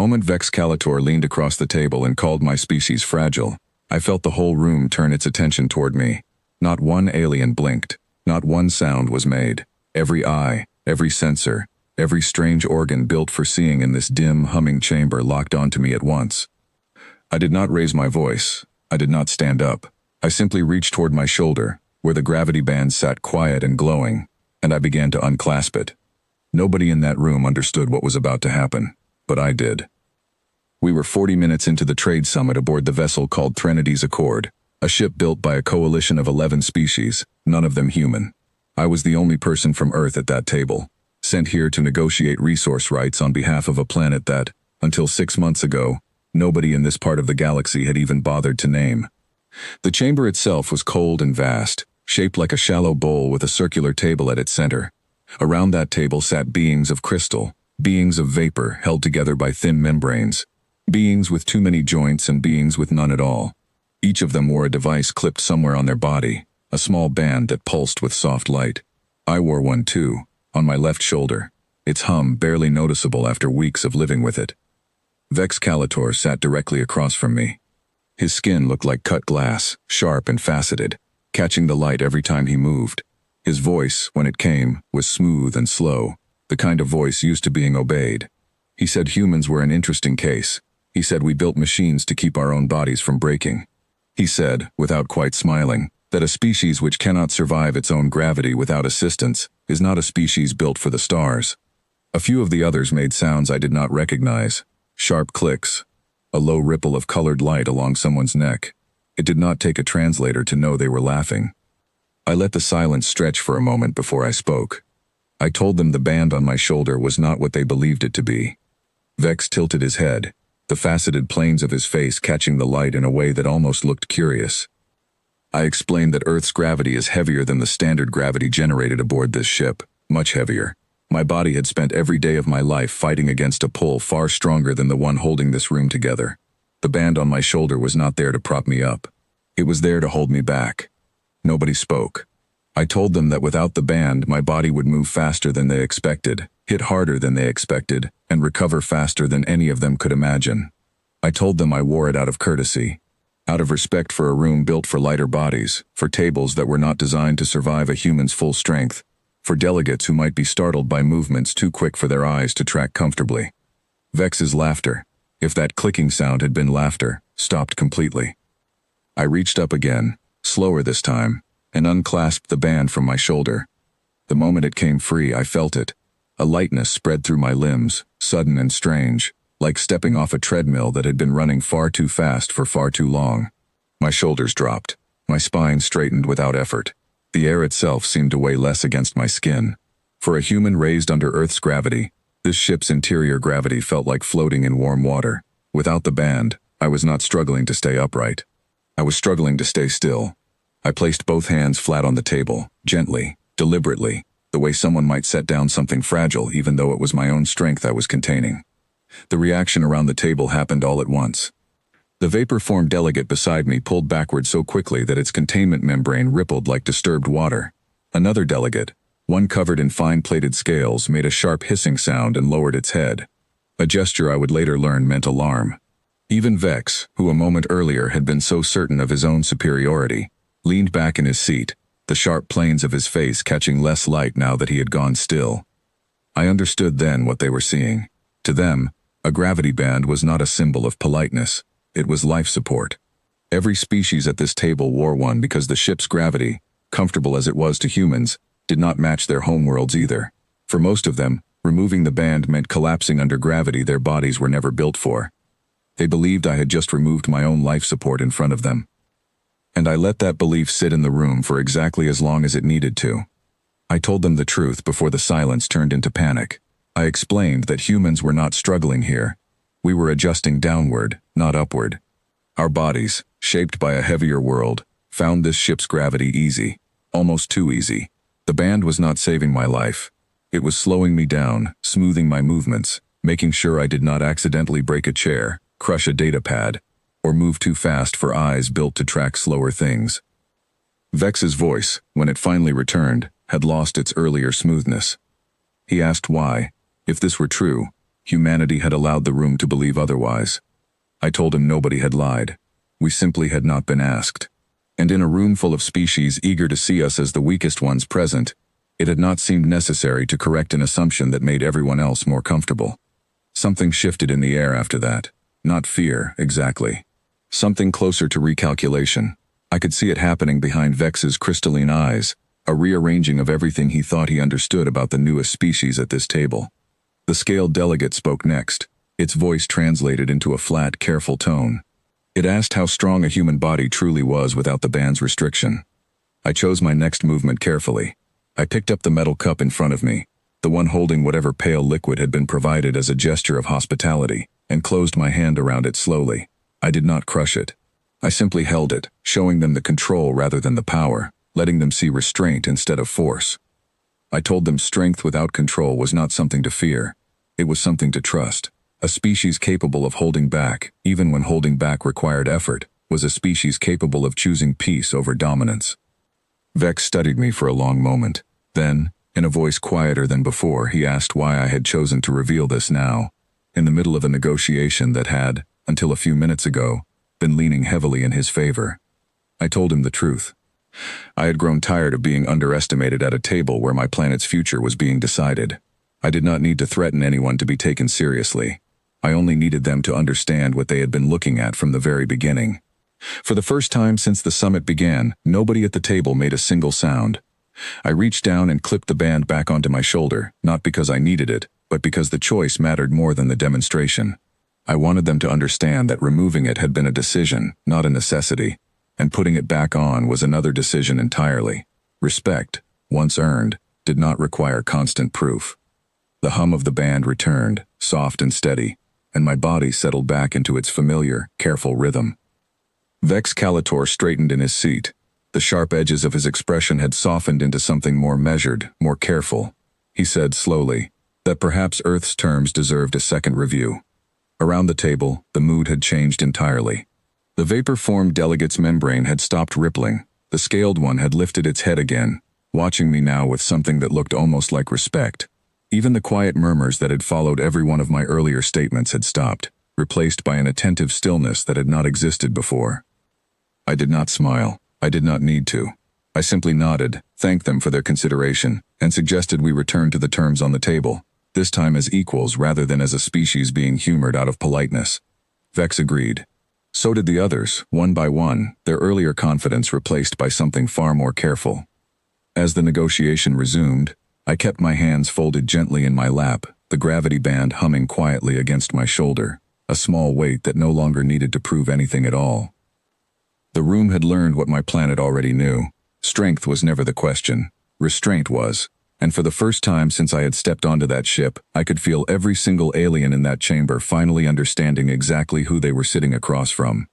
moment Vex Calator leaned across the table and called my species fragile, I felt the whole room turn its attention toward me. Not one alien blinked. Not one sound was made. Every eye, every sensor, every strange organ built for seeing in this dim, humming chamber locked onto me at once. I did not raise my voice. I did not stand up. I simply reached toward my shoulder, where the gravity band sat quiet and glowing, and I began to unclasp it. Nobody in that room understood what was about to happen, but I did. We were 40 minutes into the trade summit aboard the vessel called Threnodi's Accord, a ship built by a coalition of 11 species, none of them human. I was the only person from Earth at that table, sent here to negotiate resource rights on behalf of a planet that, until 6 months ago, nobody in this part of the galaxy had even bothered to name. The chamber itself was cold and vast, shaped like a shallow bowl with a circular table at its center. Around that table sat beings of crystal, beings of vapor held together by thin membranes, beings with too many joints and beings with none at all. Each of them wore a device clipped somewhere on their body, a small band that pulsed with soft light. I wore one too, on my left shoulder, its hum barely noticeable after weeks of living with it. Vex Calator sat directly across from me. His skin looked like cut glass, sharp and faceted, catching the light every time he moved. His voice, when it came, was smooth and slow, the kind of voice used to being obeyed. He said humans were an interesting case. He said we built machines to keep our own bodies from breaking. He said, without quite smiling, that a species which cannot survive its own gravity without assistance is not a species built for the stars. A few of the others made sounds I did not recognize. Sharp clicks. A low ripple of colored light along someone's neck. It did not take a translator to know they were laughing. I let the silence stretch for a moment before I spoke. I told them the band on my shoulder was not what they believed it to be. Vex tilted his head, the faceted planes of his face catching the light in a way that almost looked curious. I explained that Earth's gravity is heavier than the standard gravity generated aboard this ship, much heavier. My body had spent every day of my life fighting against a pull far stronger than the one holding this room together. The band on my shoulder was not there to prop me up. It was there to hold me back. Nobody spoke. I told them that without the band, my body would move faster than they expected, hit harder than they expected, and recover faster than any of them could imagine. I told them I wore it out of courtesy, out of respect for a room built for lighter bodies, for tables that were not designed to survive a human's full strength, for delegates who might be startled by movements too quick for their eyes to track comfortably. Vex's laughter, if that clicking sound had been laughter, stopped completely. I reached up again, slower this time, and unclasped the band from my shoulder. The moment it came free, I felt it. A lightness spread through my limbs, sudden and strange, like stepping off a treadmill that had been running far too fast for far too long. My shoulders dropped. My spine straightened without effort. The air itself seemed to weigh less against my skin. For a human raised under Earth's gravity, this ship's interior gravity felt like floating in warm water. Without the band, I was not struggling to stay upright. I was struggling to stay still. I placed both hands flat on the table, gently, deliberately, the way someone might set down something fragile even though it was my own strength I was containing. The reaction around the table happened all at once. The vapor-formed delegate beside me pulled backward so quickly that its containment membrane rippled like disturbed water. Another delegate, one covered in fine-plated scales, made a sharp hissing sound and lowered its head. A gesture I would later learn meant alarm. Even Vex, who a moment earlier had been so certain of his own superiority, leaned back in his seat, the sharp planes of his face catching less light now that he had gone still. I understood then what they were seeing. To them, a gravity band was not a symbol of politeness. It was life support. Every species at this table wore one because the ship's gravity, comfortable as it was to humans, did not match their homeworlds either. For most of them, removing the band meant collapsing under gravity their bodies were never built for. They believed I had just removed my own life support in front of them. And I let that belief sit in the room for exactly as long as it needed to. I told them the truth before the silence turned into panic. I explained that humans were not struggling here. We were adjusting downward, not upward. Our bodies, shaped by a heavier world, found this ship's gravity easy, almost too easy. The band was not saving my life. It was slowing me down, smoothing my movements, making sure I did not accidentally break a chair, crush a data pad, or move too fast for eyes built to track slower things. Vex's voice, when it finally returned, had lost its earlier smoothness. He asked why, if this were true, Humanity had allowed the room to believe otherwise. I told him nobody had lied. We simply had not been asked. And in a room full of species eager to see us as the weakest ones present, it had not seemed necessary to correct an assumption that made everyone else more comfortable. Something shifted in the air after that. Not fear, exactly. Something closer to recalculation. I could see it happening behind Vex's crystalline eyes, a rearranging of everything he thought he understood about the newest species at this table. The scaled delegate spoke next, its voice translated into a flat, careful tone. It asked how strong a human body truly was without the band's restriction. I chose my next movement carefully. I picked up the metal cup in front of me, the one holding whatever pale liquid had been provided as a gesture of hospitality, and closed my hand around it slowly. I did not crush it. I simply held it, showing them the control rather than the power, letting them see restraint instead of force. I told them strength without control was not something to fear. It was something to trust. A species capable of holding back, even when holding back required effort, was a species capable of choosing peace over dominance. Vex studied me for a long moment. Then, in a voice quieter than before, he asked why I had chosen to reveal this now, in the middle of a negotiation that had, until a few minutes ago, been leaning heavily in his favor. I told him the truth. I had grown tired of being underestimated at a table where my planet's future was being decided. I did not need to threaten anyone to be taken seriously. I only needed them to understand what they had been looking at from the very beginning. For the first time since the summit began, nobody at the table made a single sound. I reached down and clipped the band back onto my shoulder, not because I needed it, but because the choice mattered more than the demonstration. I wanted them to understand that removing it had been a decision, not a necessity, and putting it back on was another decision entirely. Respect, once earned, did not require constant proof. The hum of the band returned, soft and steady, and my body settled back into its familiar, careful rhythm. Vex Calator straightened in his seat. The sharp edges of his expression had softened into something more measured, more careful. He said slowly that perhaps Earth's terms deserved a second review. Around the table, the mood had changed entirely. The vapor-formed delegate's membrane had stopped rippling. The scaled one had lifted its head again, watching me now with something that looked almost like respect. Even the quiet murmurs that had followed every one of my earlier statements had stopped, replaced by an attentive stillness that had not existed before. I did not smile. I did not need to. I simply nodded, thanked them for their consideration, and suggested we return to the terms on the table, this time as equals rather than as a species being humored out of politeness. Vex agreed. So did the others, one by one, their earlier confidence replaced by something far more careful. As the negotiation resumed, I kept my hands folded gently in my lap, the gravity band humming quietly against my shoulder, a small weight that no longer needed to prove anything at all. The room had learned what my planet already knew. Strength was never the question. Restraint was. And for the first time since I had stepped onto that ship, I could feel every single alien in that chamber finally understanding exactly who they were sitting across from.